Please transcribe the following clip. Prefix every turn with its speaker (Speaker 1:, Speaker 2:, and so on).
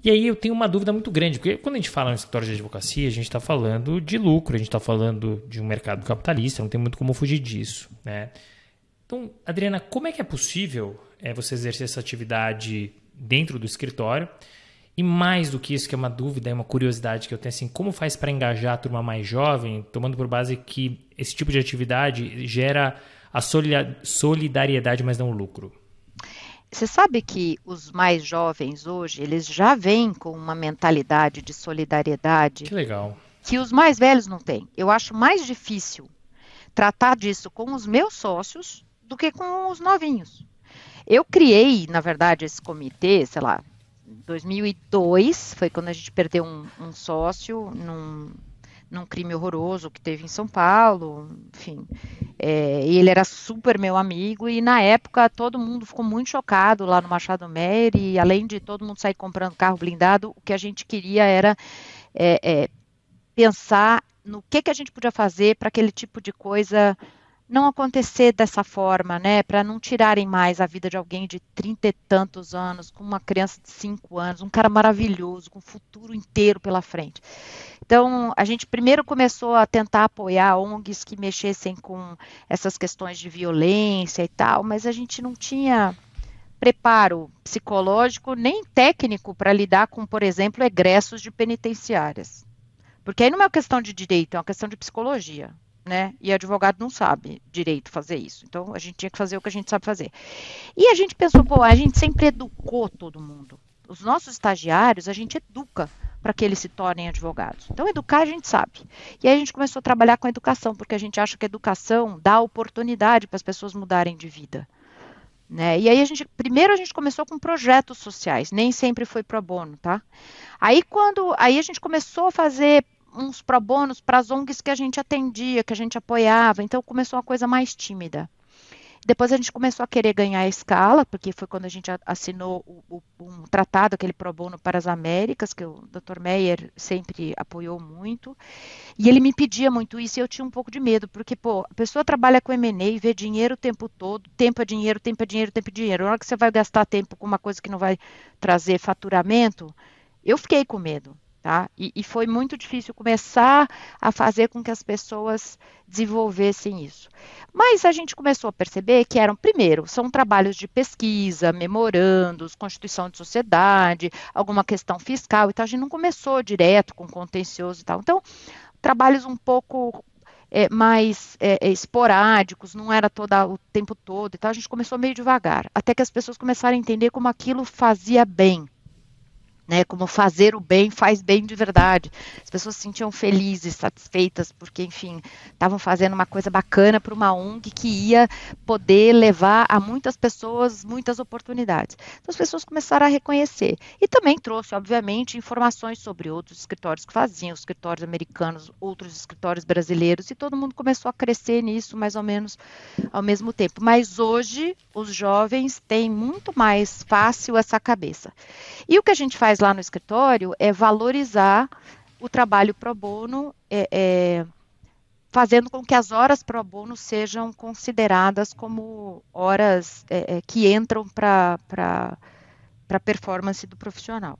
Speaker 1: E aí eu tenho uma dúvida muito grande, porque quando a gente fala no escritório de advocacia, a gente está falando de lucro, a gente está falando de um mercado capitalista, não tem muito como fugir disso, né? Então, Adriana, como é que é possível você exercer essa atividade dentro do escritório? E mais do que isso, que é uma dúvida, é uma curiosidade que eu tenho, assim, como faz para engajar a turma mais jovem, tomando por base que esse tipo de atividade gera a solidariedade, mas não o lucro?
Speaker 2: Você sabe que os mais jovens hoje, eles já vêm com uma mentalidade de solidariedade
Speaker 1: Que legal.
Speaker 2: que os mais velhos não têm. Eu acho mais difícil tratar disso com os meus sócios do que com os novinhos. Eu criei, na verdade, esse comitê, sei lá, em 2002, foi quando a gente perdeu um sócio num crime horroroso que teve em São Paulo, enfim. E ele era super meu amigo e na época todo mundo ficou muito chocado lá no Machado Meyer e além de todo mundo sair comprando carro blindado, o que a gente queria era pensar no que a gente podia fazer para aquele tipo de coisa não acontecer dessa forma, né? Para não tirarem mais a vida de alguém de 30 e tantos anos, com uma criança de 5 anos, um cara maravilhoso, com o futuro inteiro pela frente. Então, a gente primeiro começou a tentar apoiar ONGs que mexessem com essas questões de violência e tal, mas a gente não tinha preparo psicológico nem técnico para lidar com, por exemplo, egressos de penitenciárias. Porque aí não é uma questão de direito, é uma questão de psicologia, né? E advogado não sabe direito fazer isso. Então a gente tinha que fazer o que a gente sabe fazer. E a gente pensou, pô, a gente sempre educou todo mundo. Os nossos estagiários, a gente educa para que eles se tornem advogados. Então, educar a gente sabe. E aí a gente começou a trabalhar com a educação, porque a gente acha que a educação dá oportunidade para as pessoas mudarem de vida. Né? E aí primeiro a gente começou com projetos sociais, nem sempre foi pro bono, tá? Aí a gente começou a fazer uns pro bonos para as ONGs que a gente atendia, que a gente apoiava, então começou uma coisa mais tímida. Depois a gente começou a querer ganhar escala, porque foi quando a gente assinou um tratado, aquele pro bono para as Américas, que o Dr. Meyer sempre apoiou muito. E ele me pedia muito isso e eu tinha um pouco de medo, porque, pô, a pessoa trabalha com M&A e vê dinheiro o tempo todo, tempo é dinheiro, tempo é dinheiro, tempo é dinheiro. Na hora que você vai gastar tempo com uma coisa que não vai trazer faturamento, eu fiquei com medo. Tá? E foi muito difícil começar a fazer com que as pessoas desenvolvessem isso. Mas a gente começou a perceber que eram, primeiro, são trabalhos de pesquisa, memorandos, constituição de sociedade, alguma questão fiscal, então a gente não começou direto com contencioso e tal. Então, trabalhos um pouco mais esporádicos, não era o tempo todo, então a gente começou meio devagar, até que as pessoas começaram a entender como aquilo fazia bem, né, como fazer o bem faz bem de verdade. As pessoas se sentiam felizes, satisfeitas, porque, enfim, estavam fazendo uma coisa bacana para uma ONG que ia poder levar a muitas pessoas muitas oportunidades. Então, as pessoas começaram a reconhecer. E também trouxe, obviamente, informações sobre outros escritórios que faziam, escritórios americanos, outros escritórios brasileiros, e todo mundo começou a crescer nisso, mais ou menos ao mesmo tempo. Mas hoje, os jovens têm muito mais fácil essa cabeça. E o que a gente faz lá no escritório é valorizar o trabalho pro bono, fazendo com que as horas pro bono sejam consideradas como horas que entram para a performance do profissional.